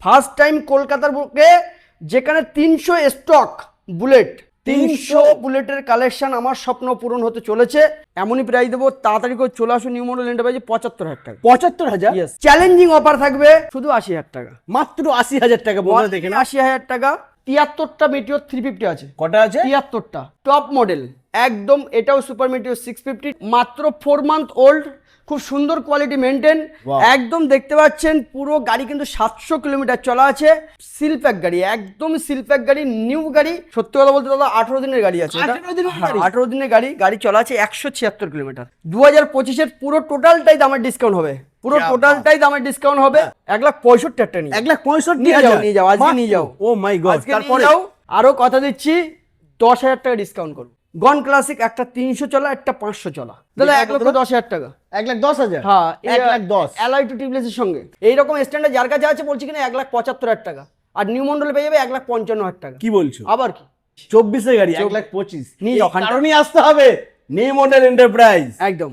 First time কলকাতার বুকে যেখানে 300 স্টক বুলেট, 300 বুলেটের কালেকশন, আমার স্বপ্ন পূরণ হতে চলেছে। এমনই প্রাইস দেবো, তাড়াতাড়ি করে চলে আসুন নিউ মডেল এন্টারপ্রাইজে। 75,000 টাকা। 75,000? চ্যালেঞ্জিং অফার থাকবে শুধু 80,000 টাকা, মাত্র 80,000 টাকা। বন্ধুরা দেখে না, 80,000 টাকা। 73টা মেটিওর 350 আছে। কটা আছে? 73টা টপ মডেল একদম। এটাও সুপার মেটিওর 650, মাত্র 4 মান্থ ওল্ড, খুব সুন্দর কোয়ালিটি মেনটেন একদম। দেখতে পাচ্ছেন পুরো গাড়ি কিন্তু 700 কিলোমিটার চলা আছে। সিল প্যাক গাড়ি, একদম সিল প্যাক গাড়ি, নিউ গাড়ি। সত্যি কথা বলতে দাদা 18 দিনের গাড়ি আছে। 18 দিনের গাড়ি, গাড়ি চলা আছে 176 কিলোমিটার। 2025-এর পুরো টোটালটাই দামের ডিসকাউন্ট হবে, পুরো টোটালটাই দামের ডিসকাউন্ট হবে। 1,65,000 টাকা নিয়ে 1,65,000 নিয়ে যাও, আজকে নিয়ে যাও। ও মাই গড। তারপরে আরো কথা দিচ্ছি, 10,000 টাকা ডিসকাউন্ট করবো। গন ক্লাসিক একটা 300 চলা, একটা 500 চলা, দাদা 1,10,000 টাকা। 1,10,000? হ্যাঁ, 1,10,000 অ্যালয় টু টিউবলেস এর সঙ্গে এইরকম স্ট্যান্ডার্ড যার কাছে আছে বলছি কিনা 1,75,000 টাকা। আর নিউ মডেল পেয়ে যাবে 1,55,000 টাকা। কি বলছো? আবার কি 24 এর গাড়ি 1,25,000 নিয়ে যাও। কারণই আসতে হবে নিউ মডেল এন্টারপ্রাইজ। একদম।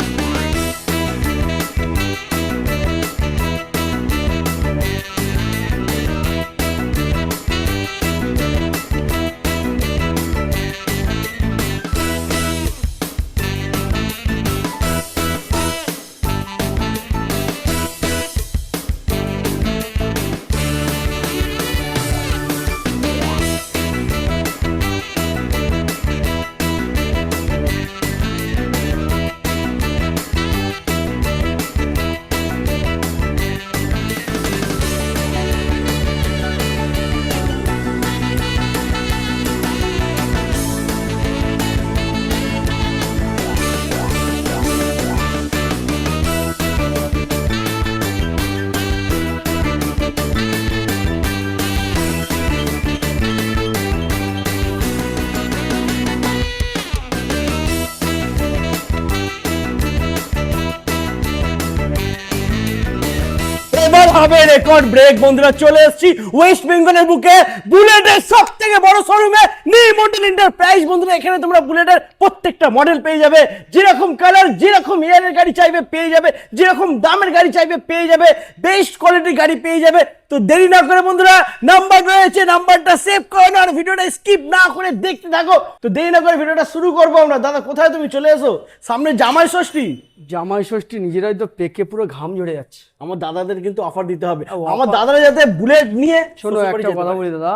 এবার হবে রেকর্ড ব্রেক। বন্ধুরা চলে এসেছি ওয়েস্ট বেঙ্গলের বুকে বুলেটের সব থেকে বড় শোরুমে নিউ মডেল এন্টারপ্রাইজ। বন্ধুরা এখানে তোমরা বুলেটের প্রত্যেকটা মডেল পেয়ে যাবে, যেরকম কালার, যেরকম ইয়ারের গাড়ি চাইবে পেয়ে যাবে, যেরকম দামের গাড়ি চাইবে পেয়ে যাবে, বেস্ট কোয়ালিটির গাড়ি পেয়ে যাবে। তো দেরি না করে বন্ধুরা নাম্বার রয়েছে, নাম্বারটা সেভ করে নাও আর ভিডিওটা স্কিপ না করে দেখতে থাকো। তো দেরি না করে ভিডিওটা শুরু করবো আমরা। দাদা কোথায় তুমি? চলে এসো, সামনে জামাই ষষ্ঠী। জামাই ষষ্ঠী নিজেরাই তো পেকে পুরো ঘাম ঝরে যাচ্ছে। আমার দাদাদের কিন্তু অফার দিতে হবে, আমার দাদারা যাতে বুলেট নিয়ে। শোনো একটা কথা বলি দাদা,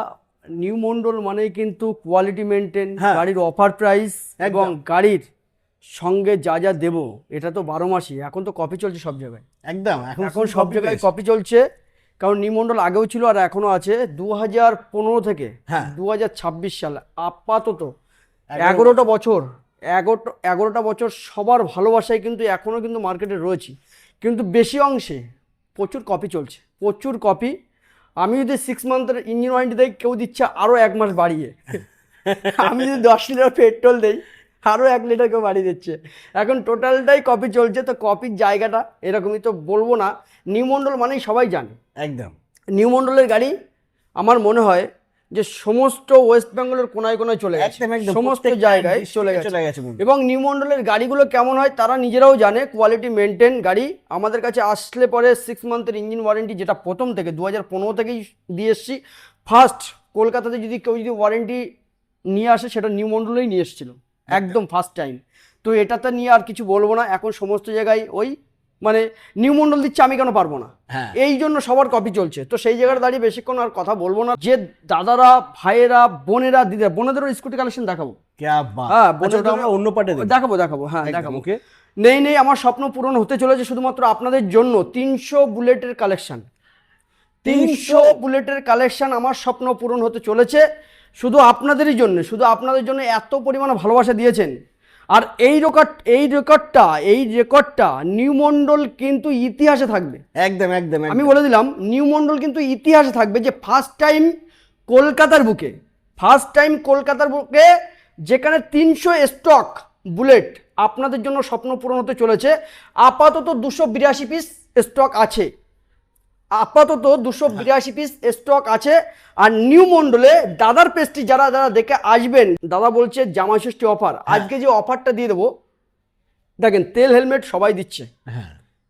নিউ মন্ডল মানেই কিন্তু কোয়ালিটি মেনটেন, গাড়ির অফার প্রাইস এবং গাড়ির সঙ্গে যা যা দেবো এটা তো 12 মাসই। এখন তো কপি চলছে সব জায়গায়, একদম এখন সব জায়গায় কপি চলছে। কারণ নিউ মন্ডল আগেও ছিল আর এখনো আছে। 2015 থেকে 2026 সালে আপাতত 11টা বছর, 11টা বছর সবার ভালোবাসায় কিন্তু এখনো কিন্তু মার্কেটে রয়েছে। কিন্তু বেশি অংশে প্রচুর কপি চলছে, প্রচুর কপি। আমি যদি 6 মান্থের ইঞ্জিন ওয়ারেন্টি দেই, কেউ দিচ্ছে আরো 1 মাস বাড়িয়ে। আমি যদি 10 লিটার পেট্রোল দেই, আরো 1 লিটার কেউ বাড়িয়ে দিচ্ছে। এখন টোটালটাই কপি চলছে। তো কপির জায়গাটা এরকমই, তো বলবো না। নিউ মন্ডল মানেই সবাই জানে। একদম নিউ মন্ডলের গাড়ি আমার মনে হয় যে সমস্ত ওয়েস্ট বেঙ্গলের কোনায় কোনায় চলে গেছে, সমস্ত জায়গায় চলে গেছে। এবং নিউ মন্ডলের গাড়িগুলো কেমন হয় তারা নিজেরাও জানে, কোয়ালিটি মেনটেন গাড়ি। আমাদের কাছে আসলে পরে 6 মান্থের ইঞ্জিন ওয়ারেন্টি, যেটা প্রথম থেকে 2015 থেকেই দিয়ে এসছি। ফার্স্ট কলকাতাতে যদি কেউ ওয়ারেন্টি নিয়ে আসে সেটা নিউ মন্ডলেই নিয়ে এসেছিল, একদম ফার্স্ট টাইম। তো এটাতে নিয়ে আর কিছু বলবো না। এখন সমস্ত জায়গায় ওই মানে নিউ মন্ডল দিচ্ছে, আমি কেন পারবো না, এই জন্য সবার কপি চলছে। তো সেই জায়গায় দাঁড়িয়ে বেশিক্ষণ আর কথা বলবো না। যে দাদারা, ভাইয়েরা, বোনেরা, দিদা, বোনেদেরও স্কুটি কালেকশন দেখাবো। হ্যাঁ, অন্য পার্টে দেখাবো। হ্যাঁ দেখাবো। নেই আমার স্বপ্ন পূরণ হতে চলেছে শুধুমাত্র আপনাদের জন্য। 300 বুলেটের কালেকশন, 300 বুলেটের কালেকশন, আমার স্বপ্ন পূরণ হতে চলেছে শুধু আপনাদেরই জন্য, শুধু আপনাদের জন্য। এত পরিমাণে ভালোবাসা দিয়েছেন। আর এই রেকর্ডটা নিউ মন্ডল কিন্তু ইতিহাসে থাকবে। একদম। আমি বলে দিলাম, নিউ মন্ডল কিন্তু ইতিহাসে থাকবে যে ফার্স্ট টাইম কলকাতার বুকে যেখানে 300 স্টক বুলেট, আপনাদের জন্য স্বপ্ন পূরণ হতে চলেছে। আপাতত 282 পিস স্টক আছে, আর নিউ মন্ডলে দাদার পেজটি যারা দেখে আসবেন, দাদা বলছে জামাই ষষ্ঠী অফার। আজকে যে অফারটা দিয়ে দেবো, দেখেন তেল হেলমেট সবাই দিচ্ছে,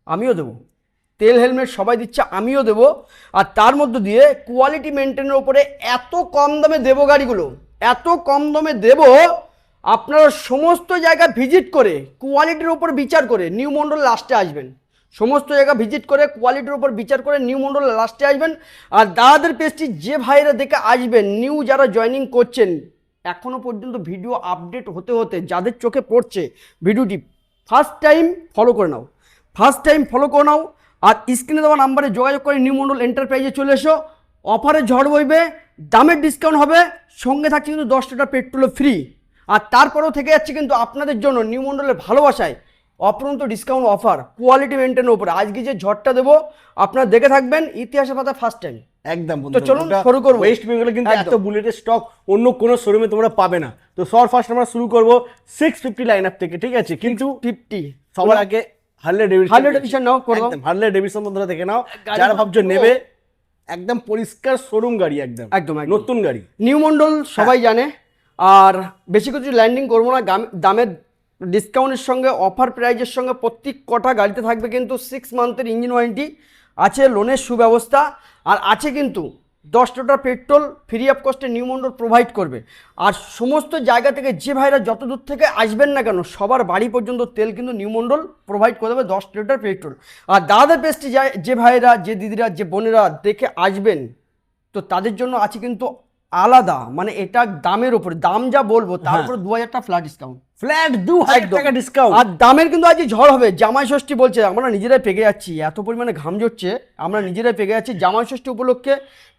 আমিও দেবো। তেল হেলমেট সবাই দিচ্ছে, আমিও দেবো। আর তার মধ্য দিয়ে কোয়ালিটি মেনটেনের ওপরে এত কম দামে দেবো গাড়িগুলো, এত কম দামে দেবো, আপনারা সমস্ত জায়গা ভিজিট করে কোয়ালিটির ওপর বিচার করে নিউ মন্ডল লাস্টে আসবেন। সমস্ত জায়গা ভিজিট করে কোয়ালিটির উপর বিচার করে নিউ মন্ডল লাস্টে আসবেন। আর দাদাদের পেজটি যে ভাইরা দেখে আসবেন, নিউ যারা জয়েনিং করছেন, এখনো পর্যন্ত ভিডিও আপডেট হতে হতে যাদের চোখে পড়ছে ভিডিওটি, ফার্স্ট টাইম ফলো করে নাও, ফার্স্ট টাইম ফলো করে নাও। আর স্ক্রিনে দেওয়া নাম্বারে যোগাযোগ করে নিউ মন্ডল এন্টারপ্রাইজে চলে এসো। অফারে ঝড় বইবে, দামের ডিসকাউন্ট হবে, সঙ্গে থাকছে কিন্তু 10 লিটার পেট্রোল ফ্রি। আর তারপরেও থেকে যাচ্ছে কিন্তু আপনাদের জন্য নিউ মন্ডলের ভালোবাসায় অপরন্ত ডিসকাউন্ট অফার কোয়ালিটি মেনটেনের উপরে। আজকে যে ঝড়টা দেবো আপনারা দেখে থাকবেন, ইতিহাসের পাতা ফার্স্ট টাইম। একদম। তো চলুন শুরু করব। ওয়েস্ট বেঙ্গলে কিন্তু এত বুলেটের স্টক অন্য কোনো শোরুমে তোমরা পাবে না। তো সবার ফার্স্ট আমরা শুরু করব 650 লাইন আপ থেকে, ঠিক আছে? কিন্তু 50 সবার আগে হার্লে ডেভিডসন নাও করো, হার্লে ডেভিডসন তোমরা দেখে নাও। যারা ভাবছো নেবে, একদম পরিষ্কার শোরুম গাড়ি, একদম একদম নতুন গাড়ি, নিউ মন্ডল সবাই জানে। আর বেশি কিছু ল্যান্ডিং করবো না, দামের ডিসকাউন্টের সঙ্গে অফার প্রাইজের সঙ্গে প্রত্যেক কটা গাড়িতে থাকবে কিন্তু 6 মান্থের ইঞ্জিন ওয়ারেন্টি, আছে লোনের সুব্যবস্থা, আর আছে কিন্তু 10 লিটার পেট্রোল ফ্রি অফ কস্টে নিউ মন্ডল প্রোভাইড করবে। আর সমস্ত জায়গা থেকে যে ভাইরা যত দূর থেকে আসবেন না কেন, সবার বাড়ি পর্যন্ত তেল কিন্তু নিউ মন্ডল প্রোভাইড করে দেবে 10 লিটার পেট্রোল। আর দাদাদের পেজটি যে ভাইরা, যে দিদিরা, যে বোনেরা দেখে আসবেন, তো তাদের জন্য আছে কিন্তু আলাদা, মানে এটা দামের উপরে, দাম যা বলবো তারপর 2000 টাকা ফ্ল্যাট ডিসকাউন্ট, ফ্ল্যাট 2000 টাকা ডিসকাউন্ট। আর দামের কিন্তু আজ ঝড় হবে। জামাই ষষ্ঠী বলছে, আমরা নিজেরাই পেকে যাচ্ছি, এত পরিমাণে ঘাম জড়ছে, আমরা নিজেরাই পেকে যাচ্ছি। জামাই ষষ্ঠী উপলক্ষে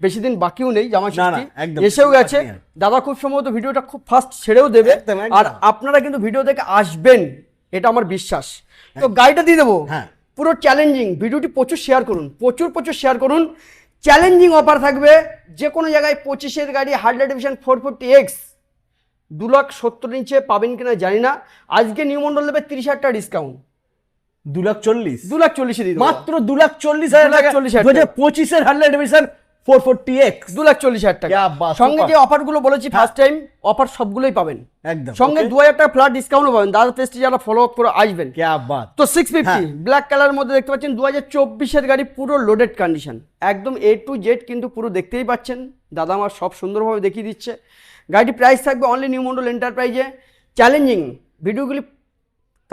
বেশি দিন বাকিও নেই, জামাই ষষ্ঠী এসেও গেছে। দাদা খুব সম্ভবত ভিডিওটা খুব ফাস্ট ছেড়েও দেবে, আর আপনারা কিন্তু ভিডিও দেখে আসবেন, এটা আমার বিশ্বাস। তো গাড়িটা দিয়ে দেবো, পুরো চ্যালেঞ্জিং। ভিডিওটি প্রচুর শেয়ার করুন, প্রচুর শেয়ার করুন। চ্যালেঞ্জিং অফার থাকবে, যে কোনো জায়গায় 25-এর গাড়ি হার্লে ডেভিডসন 440X 2,70,000 নিচে পাবেন কিনা জানি না। আজকে নিউ মন্ডল দেবে 30,000 টাকা ডিসকাউন্ট, 2,40,000 দিয়ে মাত্র 2,40,000 টাকা। 2025-এর হার্লে ডেভিডসন 440X 2,40,000 টাকা। সঙ্গে যে অফারগুলো বলেছি ফার্স্ট টাইম অফার সবগুলোই পাবেন, একদম সঙ্গে 2000 টাকা ফ্ল্যাট ডিসকাউন্টও পাবেন। দাদা পেজটি যারা ফলো আপ করে আসবেন, তো 650 ব্ল্যাক কালার মধ্যে দেখতে পাচ্ছেন 2024-এর গাড়ি, পুরো লোডেড কন্ডিশন, একদম A to Z কিন্তু পুরো দেখতেই পাচ্ছেন। দাদা আমার সব সুন্দরভাবে দেখিয়ে দিচ্ছে। গাড়িটি প্রাইস থাকবে অনলি নিউ মন্ডল এন্টারপ্রাইজে। চ্যালেঞ্জিং ভিডিওগুলি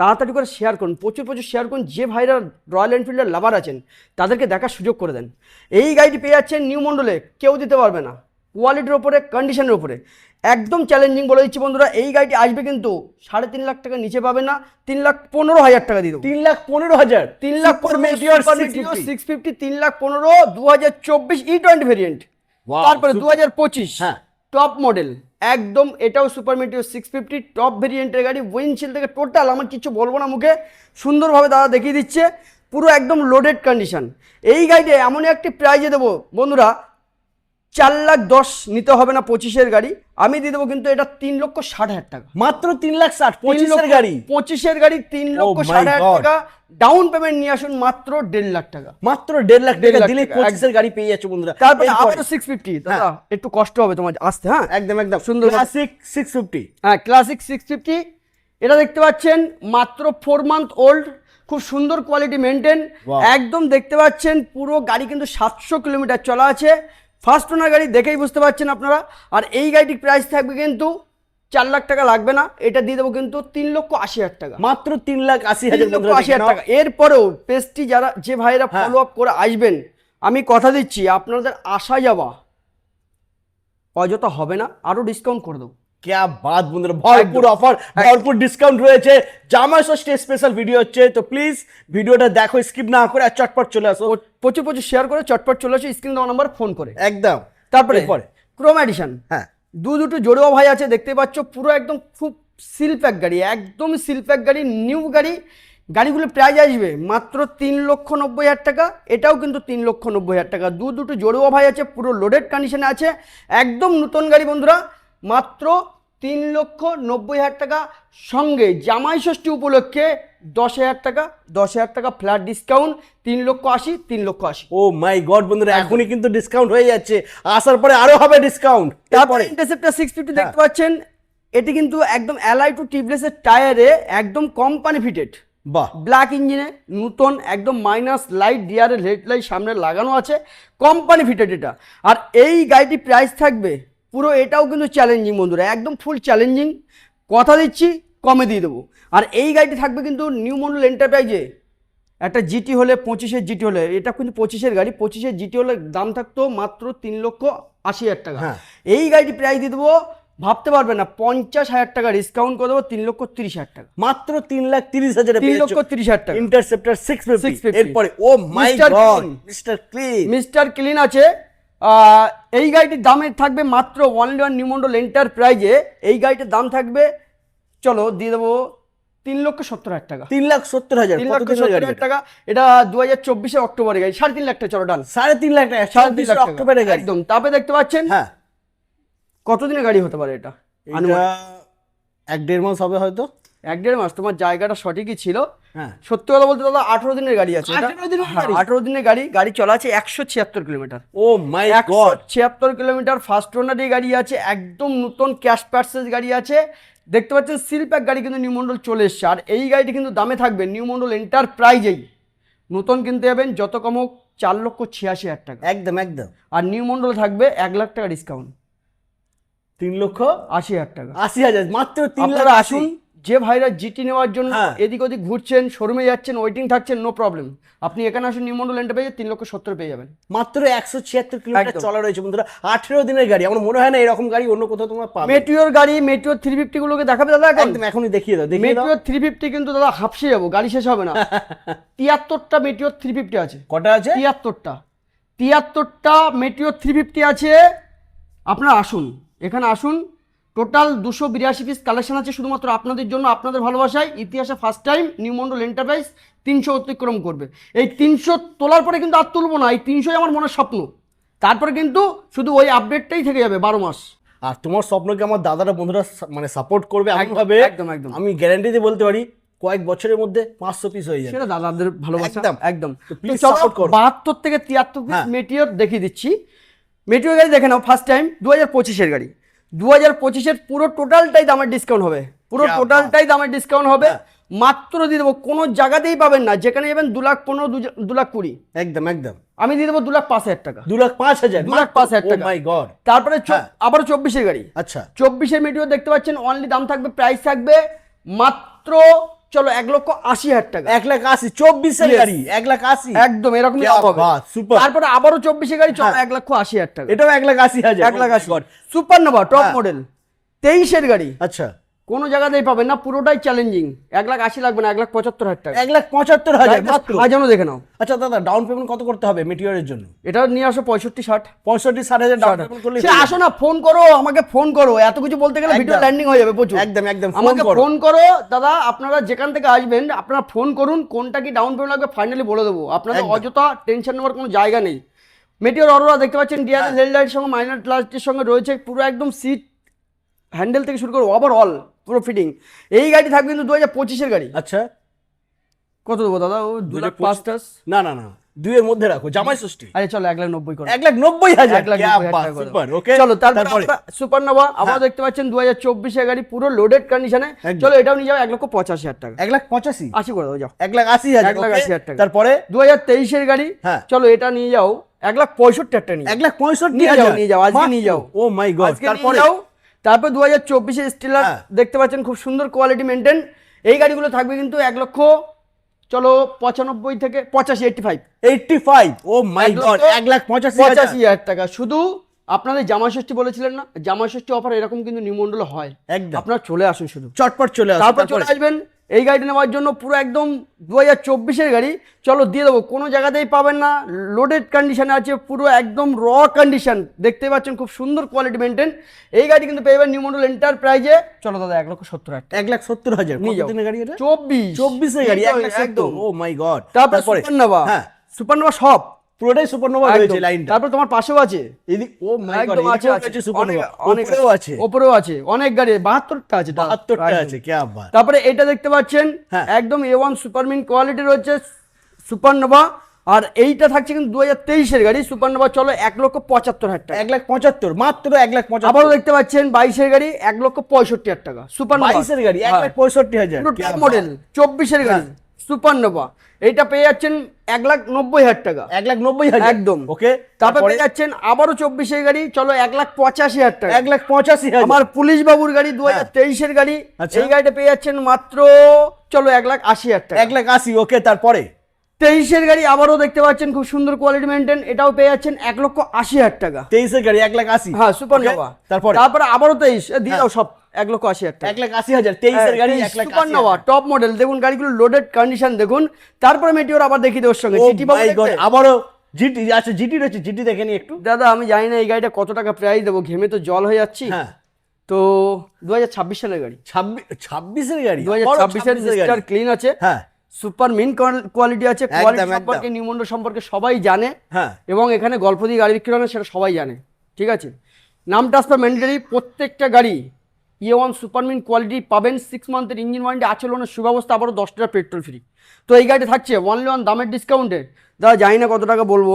তাড়াতাড়ি করে শেয়ার করুন, প্রচুর শেয়ার করুন। যে ভাইরা রয়্যাল এনফিল্ডের লাভার আছেন তাদেরকে দেখার সুযোগ করে দেন। এই গাড়িটি পেয়ে যাচ্ছেন নিউ মন্ডলে, কেউ দিতে পারবে না, কোয়ালিটির ওপরে, কন্ডিশনের ওপরে একদম চ্যালেঞ্জিং বলে দিচ্ছি বন্ধুরা। এই গাড়িটি আসবে কিন্তু 3.5 লাখ টাকা নিচে পাবে না, 3,15,000 টাকা দিয়ে দেবো। 3,15,000 650 3,15,000 2024 E20 ভেরিয়েন্ট। তারপরে 2025 টপ মডেল, একদম এটাও সুপার মেটিও 650 টপ ভেরিয়েন্টের গাড়ি। উইন্ডশিল্ড থেকে টোটাল আমার কিছু বলবো না মুখে, সুন্দরভাবে দাদা দেখিয়ে দিচ্ছে, পুরো একদম লোডেড কন্ডিশন। এই গাড়িতে এমনই একটি প্রাইজে দেবো বন্ধুরা, 4,10,000 নিতে হবে না 25-এর গাড়ি, আমি দিয়ে দেবো কিন্তু এটা 3,60,000 টাকা, মাত্র 3,60,000 25-এর গাড়ি। 25-এর গাড়ি 3,60,000 টাকা ডাউন পেমেন্ট নিয়ে আসুন, মাত্র 1.5 লাখ টাকা, মাত্র 1.5 লাখ টাকা দিলে 25-এর গাড়ি পেয়ে যাচ্ছে বন্ধুরা। তারপরে আবার 650 দাদা একটু কষ্ট হবে তোমার আসতে। হ্যাঁ একদম সুন্দর ক্লাসিক 650, ক্লাসিক 650 এটা দেখতে পাচ্ছেন মাত্র 4 মান্থ ওল্ড, খুব সুন্দর কোয়ালিটি মেনটেন, একদম দেখতে পাচ্ছেন পুরো গাড়ি কিন্তু 700 কিলোমিটার চলা আছে। ফার্স্ট ওনার গাড়ি দেখেই বুঝতে পারছেন আপনারা। আর এই গাড়িটির প্রাইস থাকবে কিন্তু 4 লাখ টাকা লাগবে না, এটা দিয়ে দেবো কিন্তু 3,80,000 টাকা, মাত্র 3,80,000 টাকা। এরপরেও পেজটি যে ভাইরা ফলো আপ করে আসবেন, আমি কথা দিচ্ছি আপনাদের আসা যাওয়া অযথা হবে না, আরো ডিসকাউন্ট করে দেবো। क्या बात বন্ধুরা, ভরপুর অফার, ভরপুর ডিসকাউন্ট রয়েছে, জামাই ষষ্ঠী স্পেশাল ভিডিও হচ্ছে, তো প্লিজ ভিডিওটা দেখো, স্কিপ না করে আর চটপট চলে আসো, প্রচুর শেয়ার করে চটপট চলে আসো, স্ক্রিন দেওয়া নাম্বার ফোন করে একদম। তারপরে ক্রোম এডিশন, দুটো জোড়ো ভাই আছে দেখতে পাচ্ছ, পুরো একদম খুব সিল প্যাক গাড়ি, একদম সিল প্যাক গাড়ি, নিউ গাড়ি। গাড়িগুলো প্রাইস আসবে মাত্র 3,90,000 টাকা, এটাও কিন্তু 3,90,000 টাকা। দুটো জোড়ো ভাই আছে, পুরো লোডেড কন্ডিশনে আছে, একদম নতুন গাড়ি বন্ধুরা, মাত্র 3,90,000 টাকা। সঙ্গে জামাই ষষ্ঠী উপলক্ষে 10,000 টাকা ফ্ল্যাট ডিসকাউন্ট, 3,80,000 3,80,000। ও মাই গড বন্ধুরা, এখনই কিন্তু ডিসকাউন্ট হয়ে যাচ্ছে, আসার পরে আরো হবে ডিসকাউন্ট। তারপরে ইন্টারসেপ্টর 650 দেখতে পাচ্ছেন, এটি কিন্তু একদম অ্যালাই টু টিউবলেসের টায়ারে, একদম কোম্পানি ফিটেড, বাহ, ব্ল্যাক ইঞ্জিনে, নতুন একদম মাইনাস লাইট ডিআরএল হেডলাইট সামনে লাগানো আছে, কোম্পানি ফিটেড এটা। আর এই গাড়িটি প্রাইস থাকবে পুরো, এটাও কিন্তু চ্যালেঞ্জিং বন্ধুরা, একদম ফুল চ্যালেঞ্জিং, কথা দিচ্ছি কমে দিয়ে দেবো। আর এই গাড়িটি থাকবে কিন্তু নিউ মডেল এন্টারপ্রাইজে, একটা জিটি হলে 25-এর জিটি হলে, এটা কিন্তু 25-এর গাড়ি, 25-এর জিটি হলে দাম থাকতো মাত্র 3,80,000 টাকা। হ্যাঁ। এই গাড়িটি প্রাইস দিয়ে দেবো, ভাবতে পারবে না, 50,000 টাকা ডিসকাউন্ট করে দেবো, 3,30,000 টাকা, মাত্র 3,30,000 3,30,000 টাকা। ইন্টারসেপ্টর 650 এরপরে ও মাই Mr. God Clean। Mister clean. Mister clean আছে। এই গাড়িটির দামে থাকবে মাত্র অনলি ওয়ান নিউ মডেল এন্টারপ্রাইজে, এই গাড়িটার দাম থাকবে, চলো দিয়ে দেবো 3,70,000 টাকা। 3,70,000 3,70,000 টাকা। এটা 2024-এর অক্টোবরে গাড়ি, 3.5 লাখ টাকা, চলো ডান, 3.5 লাখ টাকা, 3.5 লাখ টাকা অক্টোবরে গাড়ি একদম। তারপরে দেখতে পাচ্ছেন হ্যাঁ, কতদিনের গাড়ি হতে পারে এটা? এটা 1-1.5 মাস হবে হয়তো। 1-1.5 মাস। তোমার জায়গাটা সঠিকই ছিল। হ্যাঁ, সত্যি কথা বলতে দাদা 18 দিনের গাড়ি আছে এটা। 18 দিনের গাড়ি? 18 দিনের গাড়ি, গাড়ি চলা আছে 176 কিলোমিটার। ও মাই গড, 176 কিলোমিটার, ফার্স্ট ওনারই গাড়ি আছে, একদম নতুন ক্যাশ পার্সেস গাড়ি আছে। দেখতে পাচ্ছেন সিল প্যাক গাড়ি কিন্তু নিউ মডেল চলে এসছে। আর এই গাড়িটি কিন্তু দামে থাকবে নিউ মডেল এন্টারপ্রাইজেই, নতুন কিনতে যাবেন যত কম হোক 4,86,000 টাকা। একদম একদম। আর নিউ মডেল থাকবে 1 লাখ টাকা ডিসকাউন্ট, 3,80,000 টাকা। 80,000 মাত্র 3 লাখ। আপনারা আসুন, যে ভাইরা জিটি নেওয়ার জন্য হ্যাঁ। এদিক ওদিক ঘুরছেন, শোরুমে যাচ্ছেন, ওয়েটিং থাকছেন, নো প্রবলেম, আপনি এখানে আসুন, নিউ মডেল এন্টারপ্রাইজে 3,70,000 পেয়ে যাবেন। মাত্র 176 কিলোমিটার একদম। চলা রয়েছে বন্ধুরা, 18 দিনের গাড়ি। আমার মনে হয় না এরকম গাড়ি অন্য কোথাও তোমরা পাবে। মেটিওর গাড়ি, মেটিওর 350 গুলোকে দেখাবে দাদা এখন? একদম, এখনই দেখিয়ে দাও, দেখিয়ে দাও। মেটিওর 350 কিন্তু দাদা হাফসে যাবো, গাড়ি শেষ হবে না। 73টা মেটিওর 350 আছে। কটা আছে? 73টা মেটিওর 350 আছে। আপনারা আসুন, এখানে আসুন। টোটাল 282 পিস কালেকশন আছে শুধুমাত্র আপনাদের জন্য, আপনাদের ভালোবাসায়। ইতিহাসে first time new model enterprise 300 অতিক্রম করবে। এই 300 তোলার পরে কিন্তু আর তুলবো না, এই 300ই আমার মনের স্বপ্ন। তারপরে কিন্তু শুধু ওই আপডেটটাই থেকে যাবে 12 মাস। আর তোমার স্বপ্নকে আমার দাদারা বন্ধুরা মানে সাপোর্ট করবে এমন ভাবে, একদম একদম। আমি গ্যারান্টি দিয়ে বলতে পারি কয়েক বছরের মধ্যে 500 পিস হয়ে যাবে। সেটা দাদাদের ভালোবাসা। একদম, একদম। তো please চলো, support করো। 72 থেকে 73 পিস হ্যাঁ। মেটিওর দেখিয়ে দিচ্ছি। মেটিওর গাড়ি দেখে নাও, ফার্স্ট টাইম 2025-এর গাড়ি। 2025-এর পুরো টোটালটাই দামের ডিসকাউন্ট হবে, পুরো क्या টোটালটাই দামের ডিসকাউন্ট হবে। হ্যাঁ। মাত্র দিয়ে দেবো, কোনো জায়গাতেই পাবেন না, যেখানে যাবেন 2,15,000, 2,20,000। একদম একদম। আমি দিয়ে দেবো 2,05,000 টাকা। 2,05,000 2,05,000 ও টাকা। মাই গড। তারপরে হ্যাঁ। আবারও 24-এর গাড়ি। আচ্ছা, 24-এর মেটিওর দেখতে পাচ্ছেন, অনলি দাম থাকবে, প্রাইস থাকবে মাত্র, চলো 1,80,000 টাকা। 1,80,000 24-এর Yes. গাড়ি 1,80,000 একদম এরকমই क्या দাম হবে। बात, super। তারপরে আবারও 24-এর গাড়ি, চলো হ্যাঁ। 1,80,000 টাকা। এটাও 1,80,000 1,80,000 সুপার নোভা টপ হ্যাঁ। মডেল 23-এর গাড়ি, আচ্ছা, কোনো জায়গাতেই পাবেন না, পুরোটাই চ্যালেঞ্জিং। 1,80,000 লাগবে না, 1,75,000 টাকা। 1,75,000 মাত্র। সাজানো দেখে নাও। আচ্ছা দাদা, ডাউন পেমেন্ট কত করতে হবে মেটিওরের জন্য? এটা নিয়ে আসো 65-60। 65-60,000 ডাউন পেমেন্ট করলে সে আসো না, ফোন করো, আমাকে ফোন করো, এত কিছু বলতে গেলে ভিডিও একদম। ল্যান্ডিং হয়ে যাবে প্রচুর। একদম একদম, আমাকে ফোন করো। ফোন করো দাদা, আপনারা যেখান থেকে আসবেন আপনারা ফোন করুন, কোনটা কি ডাউন পেমেন্ট লাগবে ফাইনালি বলে দেবো। আপনাদের একদম। অযথা টেনশন নেওয়ার কোনো জায়গা নেই। মেটিওর অরোরা দেখতে পাচ্ছেন, ডিআরএল হেডলাইটের সঙ্গে মাইনার গ্লাসটির সঙ্গে রয়েছে, পুরো একদম সিট হ্যান্ডেল থেকে শুরু করে ওভারঅল পুরো ফিটিং। এই গাড়ি থাকবে কিন্তু 2025-এর গাড়ি। আচ্ছা, কত দেবো দাদা? ও 2,05,000। না না না, দুইয়ের মধ্যে রাখো, জামাই ষষ্ঠী। আরে চলো 1,90,000 করে। 1,90,000 1,90,000 করে। সুপার। ওকে, চলো তারপরে সুপার নোভা আবার দেখতে পাচ্ছেন 2024-এর গাড়ি, পুরো লোডেড কন্ডিশনে। একদম। চলো এটাও নিয়ে যাও 1,85,000 টাকা। 1,85,000 80 করে দাও, যাও। 1,80,000 1,80,000 টাকা। তারপরে 2023-এর গাড়ি, হ্যাঁ। চলো এটা নিয়ে যাও 1,65,000 টাকা নিয়ে যাও। 1,65,000 নিয়ে যাও, আজকে নিয়ে যাও। ও মাই গড। আজকে তারপরে নিয়ে যাও। তারপর 2024-এর স্টিলার হ্যাঁ। দেখতে পাচ্ছেন, খুব সুন্দর কোয়ালিটি মেনটেন। এই গাড়িগুলো থাকবে কিন্তু 1,00,000, চলো 95 থেকে 85, 85 ও মাই গড, 1,85,000 85,000 টাকা। শুধু আপনাদের জামাই ষষ্ঠী বলেছিলেন না, জামাই ষষ্ঠী অফার এরকম কিন্তু নিউ মন্ডলে হয়। একদম। আপনারা চলে আসুন শুধু, চটপট চলে আসো। তারপর চলে আসবেন এই গাড়িটা নেওয়ার জন্য। পুরো একদম 2024-এর গাড়ি, চলো দিয়ে দেবো, কোনো জায়গাতেই পাবেন না, লোডেড কন্ডিশনে আছে, পুরো একদম র কন্ডিশন। দেখতে পাচ্ছেন খুব সুন্দর কোয়ালিটি মেনটেন। এই গাড়ি কিন্তু পেয়ে যাবেন নিউ মডেল এন্টারপ্রাইজে। চলো দাদা 1,70,000 টাকা। 1,70,000 নিয়ে যাও। কত দিনের গাড়ি এটা? 24 এর গাড়ি একদম। 1,70,000 ও মাই গড। তারপরে সুপারনোভা, হ্যাঁ, সুপারনোভা সব পুরোটাই সুপারনোভা রয়েছে লাইনটা। তারপর তোমার পাশেও আছে, এদিক ও মাই গড, একদম আছে, আছে সুপারনোভা অনেক উপরেও আছে। উপরেও আছে, অনেক গাড়ি, 72টা আছে, 72টা আছে, কি বাত। তারপরে এটা দেখতে পাচ্ছেন, হ্যাঁ। একদম A1 সুপারমিন কোয়ালিটি রয়েছে সুপারনোভা। আর এইটা থাকছে কিন্তু 2023-এর গাড়ি সুপারনোভা। চলো 1,75,000 টাকা। 1,75,000 মাত্র 1,75,000। আবারও দেখতে পাচ্ছেন 22-এর গাড়ি 1,65,000 টাকা সুপারনোভা। 22-এর গাড়ি 1,65,000 পুরো টপ মডেল 24-এর গাড়ি সুপারনোভা, এইটা পেয়ে যাচ্ছেন 1,90,000 টাকা। 1,90,000 একদম। ওকে, তারপরে পেয়ে যাচ্ছেন আবারও 24-এর গাড়ি, চলো 1,85,000 টাকা। 1,85,000 আমার পুলিশ বাবুর গাড়ি 2023-এর গাড়ি, আচ্ছা। এই গাড়িটা পেয়ে যাচ্ছেন মাত্র চলো 1,80,000 টাকা। 1,80,000 ওকে। তারপরে 23-এর গাড়ি আবারও দেখতে পাচ্ছেন, খুব সুন্দর কোয়ালিটি মেনটেন, এটাও পেয়ে যাচ্ছেন 1,80,000 টাকা। 23-এর গাড়ি 1,80,000, হ্যাঁ সুপারনোভা। তারপরে আবারও 23 দিয়ে দাও সব 1,80,000 টাকা। 1,80,000 23-এর গাড়ি 1,80,000 সুপারনোভা টপ মডেল, দেখুন গাড়িগুলো লোডেড কন্ডিশন দেখুন। তারপরে মেটিওর আবার দেখি ওর সঙ্গে ও জিটি পাবো মাই গড, দেখতে? আবারও জিটি। আচ্ছা জিটি রয়েছে, জিটি দেখে নি একটু। দাদা আমি জানি না এই গাড়িটা কত টাকা প্রাইস দেবো, ঘেমে তো জল হয়ে যাচ্ছি। হ্যাঁ, তো 2026 সালের গাড়ি, 26-এর গাড়ি, 2026-এর স্টার ক্লিন আছে, হ্যাঁ সুপার মিন কোয়ালিটি আছে। কোয়ালিটি একদম। সম্পর্কে নিউমন্ডল সম্পর্কে সবাই জানে, হ্যাঁ এবং এখানে গল্প দিয়ে গাড়ি বিক্রি হয় না সেটা সবাই জানে, ঠিক আছে। নাম ট্রান্সফার ম্যান্ডেটরি, প্রত্যেকটা গাড়ি E1 সুপার মিন কোয়ালিটি পাবেন। 6 মান্থের ইঞ্জিন ওয়ারেন্টি আছে, লোনের সুব্যবস্থা, আবারও 10 টাকা পেট্রোল ফ্রি। তো এই গাড়িটা থাকছে অনলি অন দামের ডিসকাউন্টে। দাদা জানি না কত টাকা বলবো,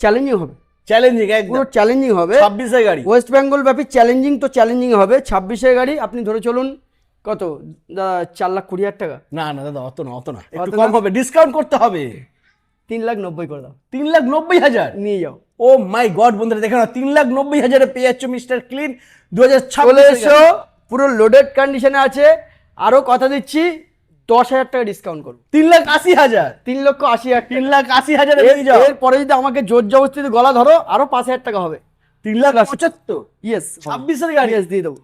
চ্যালেঞ্জিং হবে, চ্যালেঞ্জিং, একদম পুরো চ্যালেঞ্জিং হবে। 26-এর গাড়ি, ওয়েস্ট বেঙ্গল ব্যাপী চ্যালেঞ্জিং, তো চ্যালেঞ্জিং হবে। 26-এর গাড়ি আপনি ধরে চলুন কত, 4,20,000 টাকা। না না দাদা অত না, একটু অত কম না? হবে, ডিসকাউন্ট করতে হবে। 3,90,000 করে দাও, 3,90,000 নিয়ে যাও। ও মাই গড বন্ধুরা, দেখো না 3,90,000 এ পেয়ে যাচ্ছ মিস্টার ক্লিন চলে 2026। এসো, পুরো লোডেড কন্ডিশনে আছে। আরো কথা দিচ্ছি 10,000 টাকা ডিসকাউন্ট করবো, 3,80,000, 3,80,000 টাকা। 3,80,000 এ পেয়ে যাও। এরপরে যদি আমাকে জোর জবরদস্তি গলা ধরো আরো 5,000 টাকা হবে। 3,75,000, ইয়েস 26-এর গাড়ি, ইয়েস দিয়ে দেবো।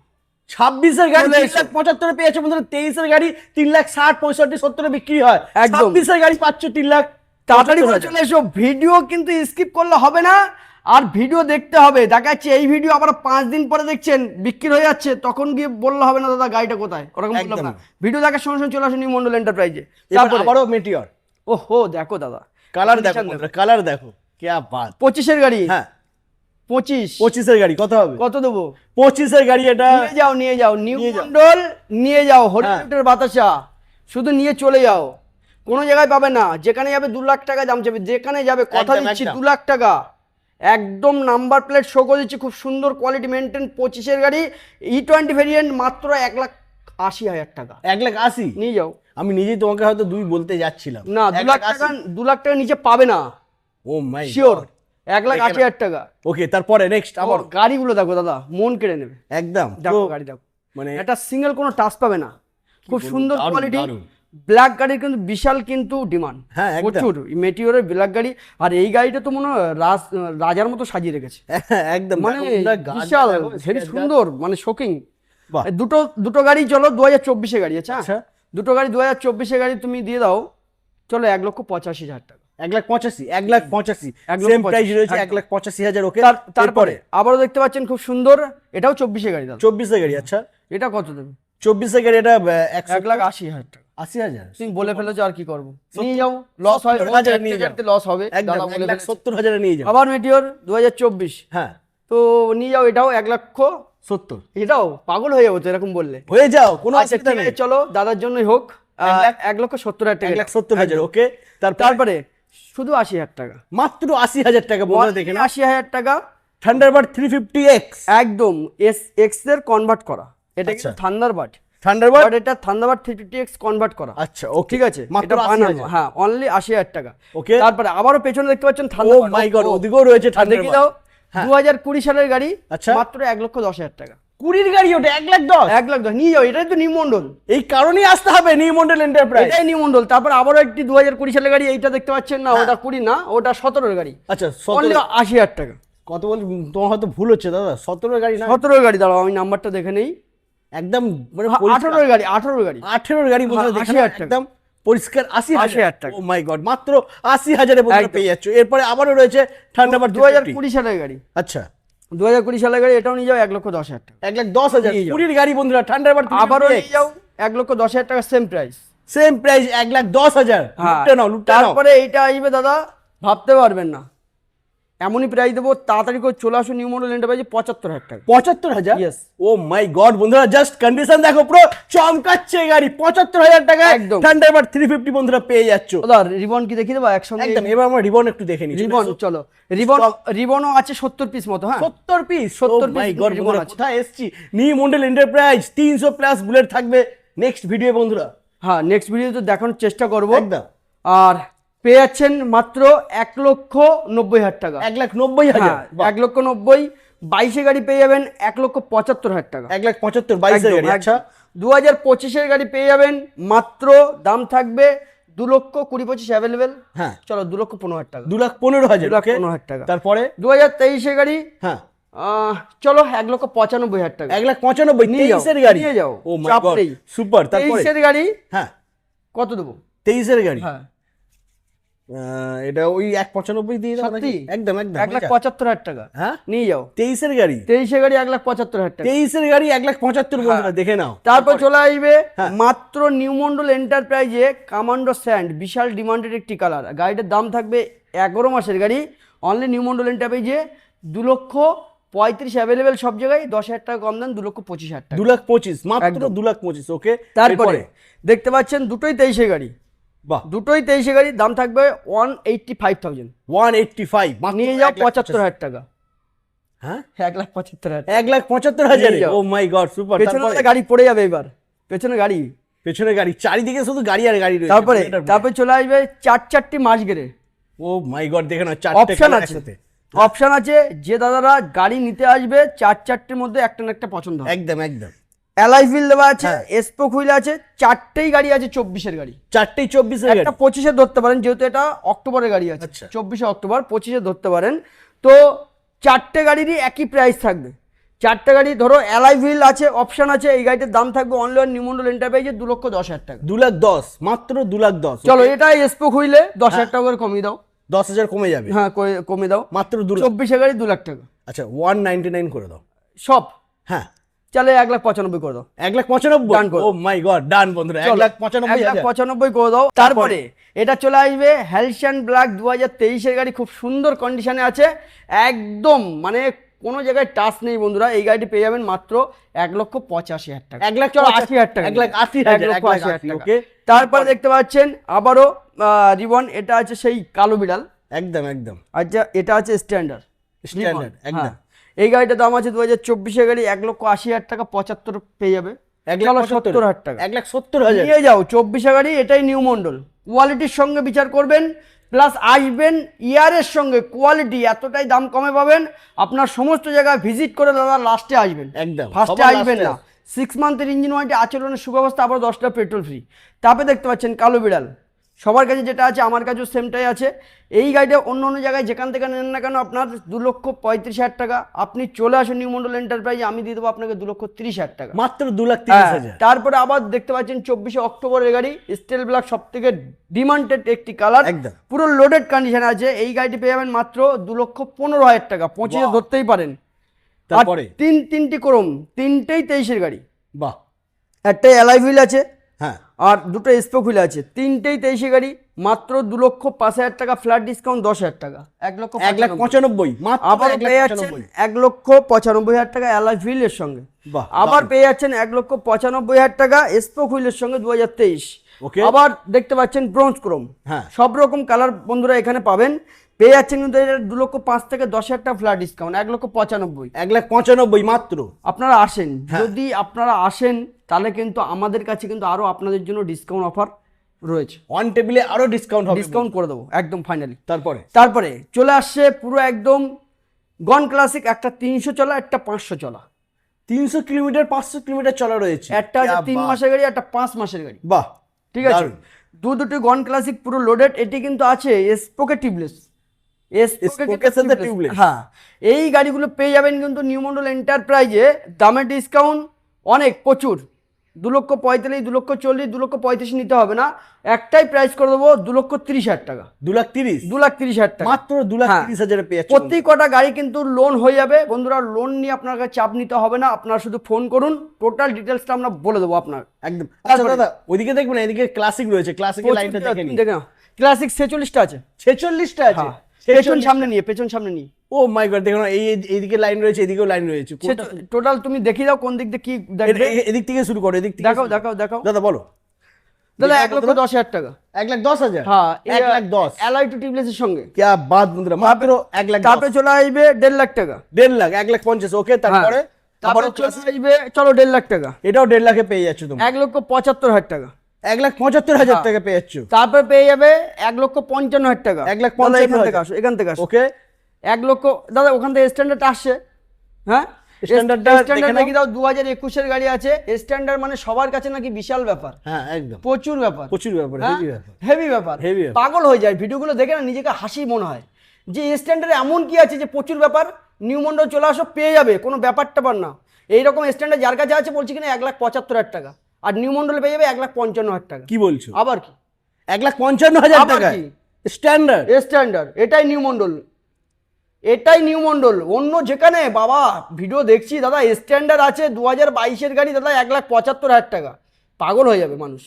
26-এর গাড়ি চলে এসো। 3,75,000 এ পেয়ে যাচ্ছ বন্ধুরা। 23-এর গাড়ি 3,60,000, 65,000, 70 এ বিক্রি হয়। একদম। 26-এর গাড়ি পাচ্ছ 3,75,000। তাড়াতাড়ি করে চলে এসো, ভিডিও কিন্তু স্কিপ করলে হবে না, আর ভিডিও দেখতে হবে। দেখা যাচ্ছে এই ভিডিও আবার 5 দিন পরে দেখছেন বিক্রি হয়ে যাচ্ছে, তখন গিয়ে বললে হবে না দাদা গাড়িটা কোথায়, ওরকম বললাম একদম। না। ভিডিও দেখার সঙ্গে সঙ্গে চলে আসুন নিউমন্ডল এন্টারপ্রাইজে। তারপর তারপরে আবারও মেটিওর, ওহো দেখো দাদা কালার দেখো condition বন্ধুরা, কালার দেখো, কি বাত। 25-এর গাড়ি, হ্যাঁ 25 25-এর গাড়ি কত হবে? কত দেবো? 25-এর গাড়ি এটা নিয়ে যাও নিয়ে যাও। নিউমন্ডল নিয়ে যাও, হলিউডের বাতাসা, শুধু নিয়ে চলে যাও। কোনো জায়গায় পাবে না, যেখানে যাবে 2 লাখ টাকা দাম চাবে, যেখানে যাবে কথা একদম, দিচ্ছি একদম। 2 লাখ টাকা একদম। নাম্বার প্লেট শো করে দিচ্ছি, খুব সুন্দর কোয়ালিটি মেনটেন। 25-এর গাড়ি E20 ভেরিয়েন্ট, মাত্র 1,80,000 টাকা। 1,80,000 নিয়ে যাও। আমি নিজেই তোমাকে হয়তো 2 বলতে যাচ্ছিলাম। না 2 লাখ টাকা, 2 লাখ টাকা নিচে পাবে না, ও মাই শিওর। 1,80,000 টাকা। ওকে, তারপরে নেক্সট আবার আবার গাড়িগুলো দেখো দাদা, মন কেড়ে নেবে। একদম দেখো তো গাড়ি দেখো, মানে এটা সিঙ্গেল কোনো টাচ পাবে না, খুব বলবো, সুন্দর দারুণ, কোয়ালিটি। দারুণ। ব্ল্যাক গাড়ির কিন্তু বিশাল কিন্তু ডিমান্ড, হ্যাঁ, একদম। প্রচুর মেটিওরের ব্ল্যাক গাড়ি। আর এই গাড়িটা তো মনে হয় রাজার মতো সাজিয়ে রেখেছে, একদম মানে দেখো বন্ধুরা, গাছ বিশাল দেখো, ভেরি গাছ। সুন্দর, মানে শোকিং। বাহ। দুটো গাড়ি চলো 2024-এর গাড়ি, আচ্ছা। আচ্ছা দুটো গাড়ি 2024-এর গাড়ি তুমি দিয়ে দাও, চলো 1,85,000 টাকা। 1,85,000, 1,85,000 1,85,000 সেম প্রাইস রয়েছে, একদম। 1,85,000 ওকে। তারপরে আবারও দেখতে পাচ্ছেন খুব সুন্দর, এটাও 24-এর গাড়ি দাদা। 24-এর গাড়ি, আচ্ছা এটা কত দেবে? 24-এর গাড়ি এটা 1,80,000 টাকা। 80,000 তুমি বলে ফেলেছো, আর কি করবো, নিয়ে যাও। লস হয়, 70,000 নিয়ে যাও। লস হবে, একদম দাদা বলে ফেলেছে। 1,70,000 নিয়ে যাও। আবার মেটিওর 2024, হ্যাঁ তো নিয়ে যাও এটাও 1,70,000। এটাও পাগল হয়ে যাবো তো এরকম বললে। হয়ে যাও, কোনো আচ্ছা অসুবিধা ঠিক নেই। আছে, চলো দাদার জন্যই হোক, 1,70,000 টাকা। 1,70,000 ওকে। তারপরে শুধু 80,000 টাকা, মাত্র 80,000 টাকা বন্ধুরা দেখে না। 80,000 টাকা থান্ডারবার্ড 350X, একদম এক্স এর কনভার্ট করা। এটা আচ্ছা। কিন্তু থান্ডারবার্ড, থান্ডারবার্ড বাট এটা থান্ডারবার্ড 350X কনভার্ট করা। আচ্ছা ওকে, ঠিক আছে, মাত্র এটা বানানো, 80,000 হ্যাঁ অনলি 80,000 টাকা। ওকে। তারপরে আবারও পেছনে দেখতে পাচ্ছেন ও থান্ডারবার্ড। মাই গড, ওদিকেও রয়েছে দেখি থান্ডারবার্ড। দাও, হ্যাঁ। 2020 সালের গাড়ি, আচ্ছা। মাত্র 1,10,000 টাকা। 20-র গাড়ি ওটা 1,10,000। 1,10,000 নিয়ে যাও, এটাই তো নিউ মন্ডল, এই কারণেই আসতে হবে নিউ মন্ডল এন্টারপ্রাইজ। এটাই নিউ মন্ডল। তারপর আবারও একটি 2020 সালের গাড়ি, এইটা দেখতে পাচ্ছেন না, ওটা 20 না, ওটা 17-এর গাড়ি, আচ্ছা অনলি 17 80,000 টাকা। কত বল, তোমার হয়তো ভুল হচ্ছে দাদা, 17-এর গাড়ি না, 17-এর গাড়ি, দাঁড়াও আমি নাম্বারটা দেখে নেই। একদম মানে 18-এর গাড়ি, 18-এর গাড়ি, 18-এর গাড়ি বন্ধুরা হ্যাঁ, দেখে 80,000 টাকা। একদম পরিষ্কার 80,000 80,000 টাকা। ও মাই গড, মাত্র 80,000 এ বন্ধুরা একদম। পেয়ে যাচ্ছ। এরপরে আবারও রয়েছে থান্ডারবার্ড 2020 সালের গাড়ি, আচ্ছা 2020 সালের গাড়ি, এটাও নিয়ে যাও 1,10,000 টাকা। 1,10,000। নিয়ে যাও। 20-র গাড়ি বন্ধুরা থান্ডারবার্ড আবারও নিয়ে যাও 1,10,000 টাকা, সেম প্রাইস। Same price 1,10,000। হ্যাঁ, লুটে নাও, লুটে নাও। তারপরে এইটা আসবে দাদা, ভাবতে পারবেন না, এমনই প্রাইস দেবো। তাড়াতাড়ি করে চলে আসুন নিউ মডেল এন্টারপ্রাইজে, 75,000 টাকা। 75,000। Yes. ও মাই গড বন্ধুরা, জাস্ট কন্ডিশন দেখো, পুরো চমকাচ্ছে গাড়ি। 75,000 টাকা একদম। থান্ডারবার্ড 350 বন্ধুরা পেয়ে যাচ্ছ। দাদা রিবন কি দেখিয়ে দেবো একসঙ্গে? একদম। এবার আমরা রিবন একটু দেখে নিই। রিবন, চলো রিবনও আছে 70 পিস মতো। হ্যাঁ 70 পিস, 70 মাই piece গড রিবন বন্ধুরা, আছে। কোথায় এসেছি? New Mondal enterprise 300 plus bullet থাকবে নেক্সট ভিডিও বন্ধুরা। হ্যাঁ নেক্সট ভিডিওতে দেখানোর চেষ্টা করবো। একদম। আর পেয়ে যাচ্ছেন মাত্র 1,90,000 টাকা। 1,90,000। 1,90,000। 22 গাড়ি পেয়ে যাবেন 1,75,000 টাকা। 1,75,000 22 গাড়ি। আচ্ছা 2025 গাড়ি পেয়ে যাবেন মাত্র, দাম থাকবে 2,20,25 অ্যাভেলেবেল। হ্যাঁ চলো 2,15,000 টাকা। 2,15,000। 2,15,000 টাকা। তারপরে 2023 গাড়ি হ্যাঁ চলো 1,95,000 টাকা। 1,95,000 নিয়ে যাও, 23 গাড়ি নিয়ে যাও, ও মাই চাপ গড নেই। সুপার। তারপরে 23 গাড়ি হ্যাঁ কত দেবো? 23 গাড়ি হ্যাঁ এটা ওই 1,95,000 দিয়ে দাও নাকি? সত্যি? একদম একদম 1,75,000 টাকা। হ্যাঁ নিয়ে যাও। 23 গাড়ি। 23 গাড়ি 1,75,000 টাকা। 23 গাড়ি 1,75,000 বন্ধুরা দেখে নাও। তারপর চলে আসবে হ্যাঁ। মাত্র নিউ মন্ডল এন্টারপ্রাইজে কমান্ডো স্যান্ড, বিশাল ডিমান্ডেড একটি কালার। গাড়িটার দাম থাকবে 11 মাসের গাড়ি, অনলি নিউ মন্ডল এন্টারপ্রাইজে 2,35,000 অ্যাভেলেবেল সব জায়গায়। 10,000 টাকা কম দেন, 2,25,000 টাকা। 2,25,000 মাত্র একদম। 2,25,000 ওকে। তারপরে দেখতে পাচ্ছেন দুটোই 23 গাড়ি, বাহ দুটোই 23 গাড়ি, দাম থাকবে 1,85,000। 185 মাত্র নিয়ে যাও 1,75,000 75,000 টাকা। হ্যাঁ 1,75,000। 1,75,000 নিয়ে যাও। ও মাই গড সুপার। পেছনে তারপরে গাড়ি পড়ে যাবে এবার, পেছনে গাড়ি। পেছনে গাড়ি, চারিদিকে শুধু গাড়ি আর গাড়ি রয়েছে। তারপরে চলে আসবে 4 মাস গেরে। ও মাই গড দেখে নাও চারটে অপশন কালার আছে, একসাথে। অপশন আছে। যে দাদারা গাড়ি নিতে আসবে 4টির মধ্যে একটা না একটা পছন্দ হবে। একদম একদম। অ্যালয় হুইল দেওয়া আছে, হ্যাঁ। এসপোক হুইল আছে, 4টেই গাড়ি আছে 24-এর গাড়ি। চারটেই 24 গাড়ি। একটা 25-এ ধরতে পারেন, যেহেতু এটা অক্টোবরের গাড়ি আছে। আচ্ছা। 24শে অক্টোবর, 25-এ ধরতে পারেন। তো 4টে গাড়িরই একই প্রাইস থাকবে। 4টে গাড়ি ধরো অ্যালয় হুইল আছে, অপশন আছে। এই গাড়িটার দাম থাকবে অনলি অন নিউ মন্ডল এন্টারপ্রাইজে 2,10,000 টাকা। 2,10,000 মাত্র 2,10,000। চলো এটা এসপোক হুইলে 10,000 টাকা করে কমিয়ে দাও। 10,000 কমে যাবে। হ্যাঁ কমে দাও। মাত্র 2,00,000। 24-এ গাড়ি 2,00,000 টাকা আচ্ছা 199 করে দাও সব। হ্যাঁ চলে 1,95,000 করে দাও। 1,95,000 Done করে ও মাই গড ডান বন্ধুরা। 1,95,000। 1,95,000 করে দাও। তারপরে এটা চলে আসবে হ্যালসান ব্ল্যাক 2023-এর গাড়ি, খুব সুন্দর কন্ডিশনে আছে একদম, মানে কোনো জায়গায় টাচ নেই বন্ধুরা। এই গাড়িটি পেয়ে যাবেন মাত্র 1,85,000 টাকা। 1,80,000 টাকা। 1,80,000 1,80,000 টাকা। ওকে। তারপরে দেখতে পাচ্ছেন আবারও রিবন, এটা আছে সেই কালো বিড়াল। একদম একদম আচ্ছা এটা আছে স্ট্যান্ডার্ড। স্ট্যান্ডার্ড একদম। এই গাড়িটার দাম আছে 2024-এর গাড়ি 1,80,000 টাকা, 75 পেয়ে যাবে। 1,70,000 টাকা। 1,70,000 নিয়ে যাও 24 গাড়ি, এটাই নিউ মন্ডল। কোয়ালিটির সঙ্গে বিচার করবেন, প্লাস আসবেন ইয়ারের সঙ্গে। কোয়ালিটি এতটাই দাম কমে পাবেন, আপনার সমস্ত জায়গায় ভিজিট করে দাদা লাস্টে আসবেন, একদম ফার্স্টে আসবেন না। 6 মান্থের ইঞ্জিন ওয়ারেন্টি, আচরণের সুব্যবস্থা, আবার 10 টাকা পেট্রোল ফ্রি। তারপরে দেখতে পাচ্ছেন কালো বিড়াল, সবার কাছে যেটা আছে আমার কাছেও সেমটাই আছে। এই গাড়িটা অন্য অন্য জায়গায় যেখান থেকে নেন না কেন আপনার 2,35,000 টাকা। আপনি চলে আসুন নিউ মন্ডল এন্টারপ্রাইজে, আমি দিয়ে দেবো আপনাকে 2,30,000 টাকা মাত্র 2,30,000। তারপরে আবার দেখতে পাচ্ছেন 24শে অক্টোবরের গাড়ি, স্টিল ব্ল্যাক, সব থেকে ডিমান্ডেড একটি কালার, একদম। পুরো লোডেড কন্ডিশন আছে। এই গাড়িটি পেয়ে যাবেন মাত্র 2,15,000 টাকা। 25-এ ধরতেই পারেন। তারপরে তিনটি ক্রোম, তিনটেই 23-এর গাড়ি। বাহ একটাই অ্যালয় হুইল আছে হ্যাঁ আর দুটো স্পোক হুইল আছে। তিনটেই 23-এ গাড়ি, মাত্র 2,05,000 টাকা, ফ্ল্যাট ডিসকাউন্ট 10,000 টাকা। 1,95,000 মাত্র। আবার পেয়ে যাচ্ছেন 1,95,000 টাকা অ্যালয় হুইলের সঙ্গে। বাহ আবার পেয়ে যাচ্ছেন 1,95,000 টাকা স্পোক হুইলের সঙ্গে 2023। ওকে। আবার দেখতে পাচ্ছেন ব্রোঞ্জ ক্রোম, হ্যাঁ সব রকম কালার বন্ধুরা এখানে পাবেন। পেয়ে যাচ্ছেন কিন্তু 2,05,000 থেকে 10,000 টাকা ফ্ল্যাট ডিসকাউন্ট, 1,95,000। 1,95,000 মাত্র। আপনারা আসেন, হ্যাঁ। যদি আপনারা আসেন তাহলে কিন্তু আমাদের কাছে কিন্তু আরো আপনাদের জন্য ডিসকাউন্ট অফার রয়েছে। অন টেবিলে আরো ডিসকাউন্ট হবে। ডিসকাউন্ট করে দেবো একদম ফাইনালি। তারপরে চলে আসছে পুরো একদম গন ক্লাসিক, একটা 300 চলা, একটা 500 চলা। 300 কিলোমিটার 500 কিলোমিটার চলা রয়েছে। একটা আছে 3 মাসের গাড়ি, একটা 5 মাসের গাড়ি। বাহ ঠিক আছে, দুটি গন ক্লাসিক পুরো লোডেড। এটি কিন্তু আছে স্পোকে টিউবলেস, স্পোকের সাথে টিউবলেস। হ্যাঁ এই গাড়িগুলো পেয়ে যাবেন কিন্তু নিউ মন্ডল এন্টারপ্রাইজে। দামের ডিসকাউন্ট অনেক প্রচুর, 2,35,000, 2,40,000, 2,35,000 নিতে হবে না। একটাই প্রাইস করে দেবো 2,30,000 টাকা। 2,30,000 টাকা মাত্র 2,30,000 পেয়ে যাচ্ছে। প্রতি কটা গাড়ি কিন্তু লোন হয়ে যাবে বন্ধুরা। লোন নিয়ে আপনার কাছে চাপ নিতে হবে না, আপনারা শুধু ফোন করুন, টোটাল ডিটেলসটা আমরা বলে দেবো আপনার একদম। আচ্ছা দাদা ওইদিকে দেখবেন, এদিকে ক্লাসিক রয়েছে, ক্লাসিকের লাইনটা দেখে নিন। দেখে নাও, ক্লাসিক 46টা আছে। 46টা আছে। পেছন সামনে নিয়ে ও মাই গড দেখুন, এইদিকে লাইন রয়েছে, এদিকেও লাইন রয়েছে। টোটাল তুমি দেখিয়ে দাও কোন দিক দিয়ে কি দেখবে। এদিক থেকে শুরু করো, এদিক থেকে দেখাও দাদা বলো। দাদা 1,10,000 টাকা। 1,10,000। হ্যাঁ 1,10,000 অ্যালয় টু টিউবলেসের সঙ্গে। কি বাত বন্ধুরা, মাত্র 1,10,000। তারপরে চলে আসবে 1,50,000 টাকা। 1,50,000 1,50,000 ওকে। তারপরে তারপরে চলে আসবে চলো 1,50,000 টাকা। এটাও 1,50,000 পেয়ে যাচ্ছে তুমি। 1,75,000 টাকা। 1,75,000 টাকা পেয়ে যাচ্ছ। তারপর পেয়ে যাবে 1,55,000 টাকা। 1,55,000 এখান থেকে আসো। ওকে 1 লক্ষ দাদা ওখান থেকে স্ট্যান্ডার্ড আসছে। হ্যাঁ স্ট্যান্ডার্ডটা স্ট্যান্ডার্ড নাকি দাও 2021 এর গাড়ি আছে। স্ট্যান্ডার্ড মানে সবার কাছে নাকি বিশাল ব্যাপার, হ্যাঁ একদম প্রচুর ব্যাপার, প্রচুর ব্যাপার, হেভি ব্যাপার, হেভি ব্যাপার, Heavy ব্যাপার। পাগল হয়ে যায় ভিডিওগুলো দেখে না, নিজেকে হাসি মনে হয় যে স্ট্যান্ডার্ডে এমন কি আছে যে প্রচুর ব্যাপার। নিউ মন্ডল চলে আসো, পেয়ে যাবে, কোনো ব্যাপারটা পার না। এইরকম স্ট্যান্ডার্ড যার কাছে আছে বলছি কিনা 1,75,000 টাকা, আর নিউ মন্ডলে পেয়ে যাবে 1,55,000 টাকা। কি বলছো? আবার কি 1,55,000 আবার টাকা কি? স্ট্যান্ডার্ড স্ট্যান্ডার্ড, এটাই নিউ মন্ডল, এটাই নিউ মন্ডল। অন্য যেখানে বাবা ভিডিও দেখছি দাদা স্ট্যান্ডার্ড আছে 2022 গাড়ি দাদা 1,75,000 টাকা, পাগল হয়ে যাবে মানুষ।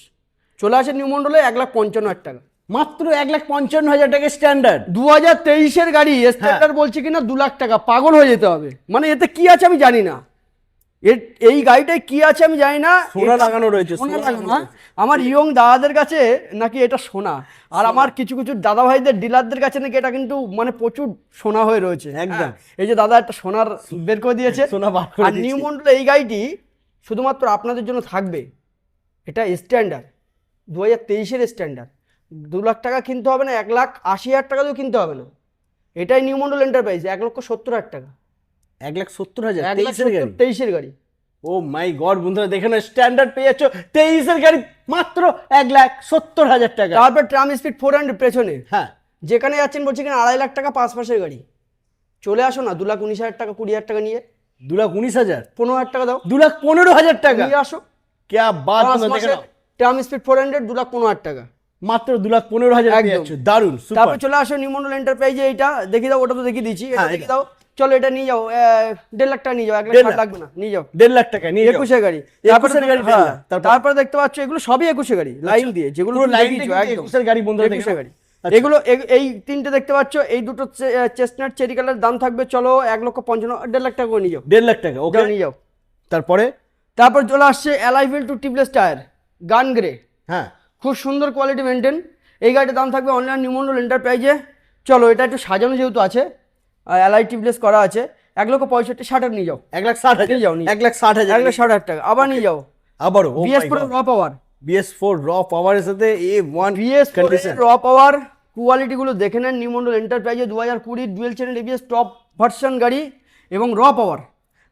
চলে আসে নিউ মন্ডলে 1,55,000 টাকা, মাত্র 1,55,000 টাকা স্ট্যান্ডার্ড। 2023 গাড়ি স্ট্যান্ডার্ড বলছি কিনা 2 লাখ টাকা, পাগল হয়ে যেতে হবে। মানে এতে কি আছে আমি জানি না, এই গাড়িটায় কি আছে আমি জানি না। সোনা লাগানো রয়েছে, সোনা লাগানো, হ্যাঁ? আমার ইয়ং দাদাদের কাছে নাকি এটা সোনা, আর আমার কিছু কিছু দাদা ভাইদের ডিলারদের কাছে নাকি এটা কিন্তু মানে প্রচুর সোনা হয়ে রয়েছে একদম। এই যে দাদা একটা সোনার বের করে দিয়েছে, সোনা বার করে আর নিউ দিয়েছে। মন্ডল এই গাড়িটি শুধুমাত্র আপনাদের জন্য থাকবে। এটা স্ট্যান্ডার্ড 2023 স্ট্যান্ডার্ড, 2 লাখ টাকা কিনতে হবে না, 1,80,000 টাকা দিয়েও কিনতে হবে না। এটাই নিউ মন্ডল এন্টারপ্রাইজ, 1,70,000 টাকা, 1,70,000 1,70,000 23 গাড়ি। ও মাই গড বন্ধুরা দেখে না, স্ট্যান্ডার্ড পেয়ে যাচ্ছ 23 গাড়ি মাত্র 1,70,000 টাকা। তারপর ট্রাম স্পিড 400 পেছনে, হ্যাঁ যেখানে যাচ্ছেন বলছি কিনা 2.5 লাখ টাকা 5 মাসের গাড়ি। চলে আসো না 2,19,000 টাকা 20,000 টাকা নিয়ে, 2,19,000 15,000 টাকা দাও 2,15,000 টাকা নিয়ে আসো। क्या बात বন্ধুরা দেখে নাও, ট্রাম স্পিড 400 2,15,000 টাকা মাত্র 2,15,000 পেয়ে একদম। যাচ্ছ, দারুন তারপর সুপার। চলে আসো নিউ মন্ডল এন্টারপ্রাইজে, এইটা দেখিয়ে দাও, ওটা তো দেখিয়ে দিচ্ছি, এটা হ্যাঁ, দেখিয়ে দাও। চলো এটা নিয়ে যাও, 1.5 লাখ টাকা নিয়ে যাও, 1 লাখ 60 লাগবে না, নিয়ে যাও। 1.5 লাখ টাকা নিয়ে 21 গাড়ি, 21 গাড়ি হ্যাঁ, তারপর তারপর দেখতে পাচ্ছ এগুলো সবই 21 গাড়ি লাইন দিয়ে, যেগুলো পুরো তুমি লাইন দেখিয়েছো, থেকে একদম 21 গাড়ি বন্ধুরা দেখে 21 নাও। গাড়ি। আচ্ছা। এগুলো এই তিনটে দেখতে পাচ্ছ, এই দুটো চেস্টনাট চেরি কালার দাম থাকবে চলো 1,55,000 1.5 লাখ টাকা করে নিয়ে যাও, 1.5 লাখ টাকা ওকে যাও নিয়ে যাও। তারপরে তারপর চলে আসছে অ্যালাইভেল টু টিপলেস টায়ার গান গ্রে, হ্যাঁ খুব সুন্দর কোয়ালিটি মেনটেন। এই গাড়িটার দাম থাকবে অনলাইন নিউ মন্ডল এন্টারপ্রাইজে। চলো এটা একটু সাজানো যেহেতু আছে, অ্যালাই টিপলেস করা আছে, 1,65,000 নিয়ে যাও, 1,60,000 নিয়ে যাও, নিয়ে যাও। 1,60,000 1,60,000 টাকা আবার নিয়ে যাও। আবারও BS4 র পাওয়ার, BS4 র পাওয়ারের সাথে A1 BS4 কন্ডিশন র পাওয়ার কোয়ালিটি গুলো দেখে নেন। নিউ মন্ডল এন্টারপ্রাইজে 2020 dual channel ABS top version গাড়ি এবং র পাওয়ার।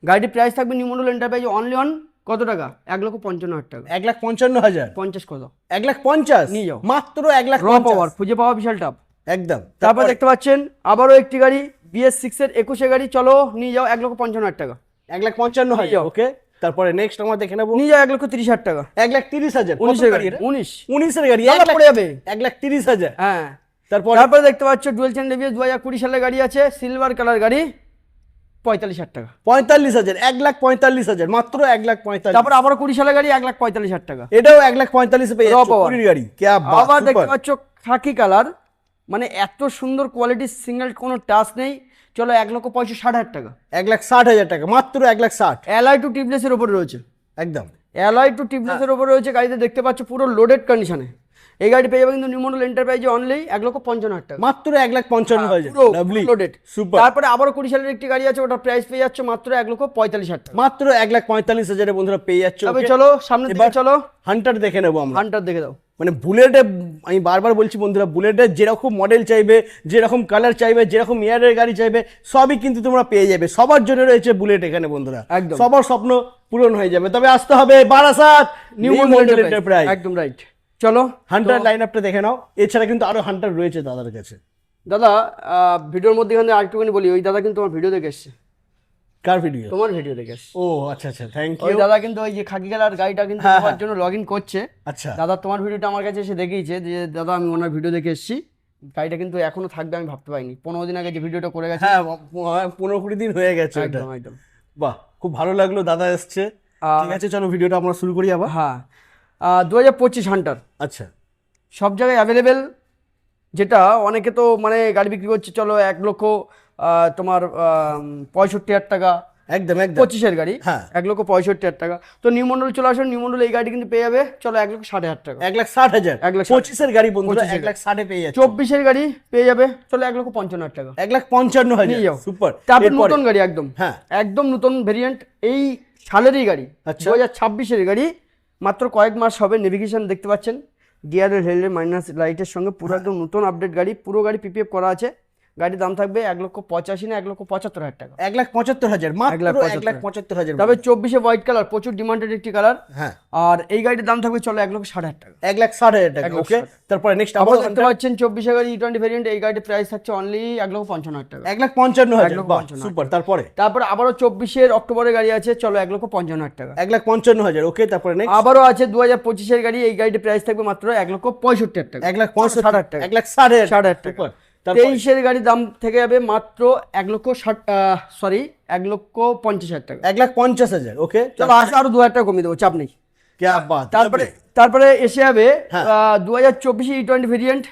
গাড়ির প্রাইস থাকবে নিউ মন্ডল এন্টারপ্রাইজে অনলি অন কত টাকা, 1,55,000 টাকা। 1,55,000 50 কত 1,50,000 নিয়ে যাও। মাত্র র 1,50,000 পাওয়ার খুঁজে পাওয়া বিশাল টাপ। একদম। তারপর দেখতে পাচ্ছেন আবারও একটি গাড়ি BS6 এর 21 গাড়ি, চলো নিয়ে যাও 1,55,000 টাকা, 1,55,000 ওকে। তারপরে নেক্সট আমরা দেখে নেব, নিয়ে যাও 1,30,000 টাকা। 1,30,000 19 এর গাড়ি, 19 এর গাড়ি দাদা পড়ে যাবে। 1,30,000 হ্যাঁ তারপর তারপরে দেখতে পাচ্ছ ডুয়েল চ্যানেল ABS 2020 সালের গাড়ি আছে, সিলভার কালার গাড়ি, 45,000 টাকা। 45,000 1,45,000 মাত্র 1,45,000 তারপর আবার 20 সালের গাড়ি 1,45,000 টাকা। এটাও 1,45,000 পেয়ে Raw যাচ্ছে power। পুরীর গাড়ি क्या बात আবার দেখতে সুপার। পাচ্ছ খাকি কালার, মানে এত সুন্দর কোয়ালিটি, সিঙ্গেল কোনো টাচ নেই, চলো 1,65,000 টাকা। 1,60,000 টাকা মাত্র 1,60,000 অ্যালয় টু টিপলেস এর উপরে রয়েছে, একদম। অ্যালয় টু টিপলেস এর উপরে রয়েছে গাড়িতে দেখতে পাচ্ছ, পুরো লোডেড কন্ডিশনে। এই গাড়ি পেয়ে যাবে কিন্তু নিউ মন্ডল এন্টারপ্রাইজে অনলি 1,55,000 টাকা, মাত্র 1,55,000 পুরো লাভলি লোডেড। সুপার। তারপরে আবার 20 সালের একটি গাড়ি আছে, ওটা প্রাইস পেয়ে যাচ্ছে মাত্র 1,45,000 টাকা। মাত্র 1,45,000 এ বন্ধুরা পেয়ে যাচ্ছে। তবে চলো সামনের দিকে চলো, হান্টার দেখে নেবো আমরা। হান্টার দেখে দাও। মানে বুলেটে আমি বারবার বলছি বন্ধুরা, বুলেটের যেরকম মডেল চাইবে, যেরকম কালার চাইবে, যেরকম ইয়ারের গাড়ি চাইবে, সবই কিন্তু তোমরা পেয়ে যাবে। সবার জন্য রয়েছে বুলেট এখানে বন্ধুরা, একদম। সবার স্বপ্ন পূরণ হয়ে যাবে। তবে আসতে হবে বারাসাত নিউ মন্ডল এন্টারপ্রাইজ। একদম রাইট। চলো হান্টার লাইন আপটা দেখে নাও। এছাড়া কিন্তু আরো হান্টার রয়েছে দাদার কাছে। দাদা ভিডিওর মধ্যে আরেকটুখানি বলি, ওই দাদা কিন্তু তোমার ভিডিও দেখে এসছে, কার ভিডিও? তোমার ভিডিও দেখে এসছে। ও আচ্ছা আচ্ছা, থ্যাংক ওই ইউ। দাদা কিন্তু ওই যে খাকি কালার গাড়িটা কিন্তু হ্যাঁ, তোমার জন্য লগ ইন করছে। আচ্ছা দাদা তোমার ভিডিওটা আমার কাছে এসে দেখিয়েছে যে দাদা আমি ওনার ভিডিও দেখে এসেছি, গাড়িটা কিন্তু এখনো থাকবে আমি ভাবতে পারিনি। 15 দিন আগে যে ভিডিওটা করে গেছে, হ্যাঁ 15-20 দিন হয়ে গেছে ওটা। একদম একদম। বাহ, খুব ভালো লাগলো দাদা এসছে। ঠিক আছে চলো ভিডিওটা আমরা শুরু করি আবার। হ্যাঁ 2025 হান্টার আচ্ছা সব জায়গায় অ্যাভেলেবেল, যেটা অনেকে তো মানে গাড়ি বিক্রি করছে চলো 1,00,000 তোমার 65,000 টাকা, একদম একদম 25-এর গাড়ি, হ্যাঁ। 1,65,000 টাকা। তো নিউ মন্ডল চলে আসুন, নিউ মন্ডল এই গাড়ি কিন্তু পেয়ে যাবে চলো 1,60,000 টাকা। 1,60,000 1,60,000 25-এর গাড়ি বন্ধুরা 25-এর 1,60,000 পেয়ে যাচ্ছে। 24-এর গাড়ি পেয়ে যাবে চলো 1,55,000 টাকা। 1,55,000 নিয়ে যাও। সুপার। তারপর নতুন গাড়ি একদম, হ্যাঁ একদম নতুন ভেরিয়েন্ট এই সালেরই গাড়ি, আচ্ছা। 2026-এর গাড়ি, মাত্র কয়েক মাস হবে, নেভিগেশন দেখতে পাচ্ছেন, গিয়ারের হেডলাইট মাইনাস লাইটের সঙ্গে পুরো একদম নতুন আপডেট গাড়ি, পুরো গাড়ি পিপিএফ করা আছে। গাড়ির দাম থাকবে 1,85,000 না 1,75,000 টাকা। 1,75,000 মাত্র 1,75,000। তবে 24-এ হোয়াইট কালার, প্রচুর ডিমান্ডেড একটি কালার। হ্যাঁ, আর এই গাড়ির দাম থাকবে চলো 1,60,000 টাকা। 1,60,000 টাকা। ওকে, তারপরে নেক্সট আবার দেখতে পাচ্ছেন 24-এ গাড়ি E20 ভেরিয়েন্ট, এই গাড়ির প্রাইস থাকছে অনলি 1,55,000 টাকা। 1,55,000। বাহ, সুপার। তারপরে আবারও 24-এর অক্টোবরের গাড়ি আছে, চলো 1,55,000 টাকা। 1,55,000। ওকে, তারপরে নেক্সট আবারও আছে 2025-এর গাড়ি, এই গাড়ির প্রাইস থাকবে মাত্র 1,65,000 টাকা। 1,65,000 টাকা। 1,60,000 টাকা। 23-এর গাড়ির দাম থেকে যাবে মাত্র 1,50,000 টাকা। 1,50,000। ওকে, চলো আসো আরো 2,000 টাকা কমিয়ে দেবো, চাপ নেই। क्या बात। তারপরে এসে যাবে হ্যাঁ। 2024 E20 ভেরিয়েন্ট,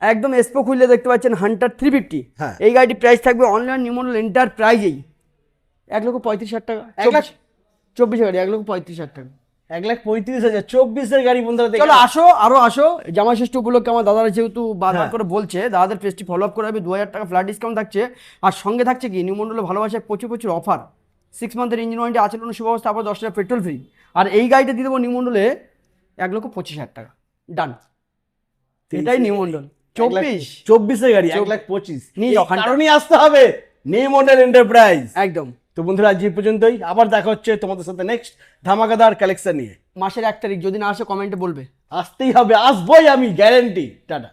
একদম এসপো খুললে দেখতে পাচ্ছেন হান্টার 350। হ্যাঁ। এই গাড়ির প্রাইস থাকবে অনলাইন নিউ মডেল এন্টারপ্রাইজেই 1,35,000 টাকা। 24 গাড়ি 1,35,000 টাকা। 1,35,000 24-এর গাড়ি বন্ধুরা দেখে চলো আসো জামা ষষ্ঠী উপলক্ষে আমার দাদারা যেহেতু বারবার করে বলছে, দাদাদের পেজটি ফলো আপ করে হবে, 2,000 টাকা ফ্ল্যাট ডিসকাউন্ট থাকছে। আর সঙ্গে থাকছে কি নিউ মন্ডলের ভালোবাসায় প্রচুর অফার, 6 মান্থের ইঞ্জিন ওয়ারেন্টি, আচরণ সুব্যবস্থা, আবার 10 টাকা পেট্রোল ফ্রি। আর এই গাড়িটা দিয়ে দেবো নিউ মন্ডলে 1,25,000 টাকা। ডান, এটাই নিউ মন্ডল 24-এর গাড়ি 1,25,000 নিয়ে যাও, কারণই আসতে হবে নিউ মডেল এন্টারপ্রাইজ। একদম। তো বন্ধুরা আজ এই পর্যন্তই, আবার দেখা হচ্ছে তোমাদের সাথে নেক্সট ধামাকাদার কালেকশন নিয়ে। মাসের 1 তারিখ, যদি না আসে কমেন্টে বলবে। আসতেই হবে, আসবই আমি, গ্যারান্টি। টাটা।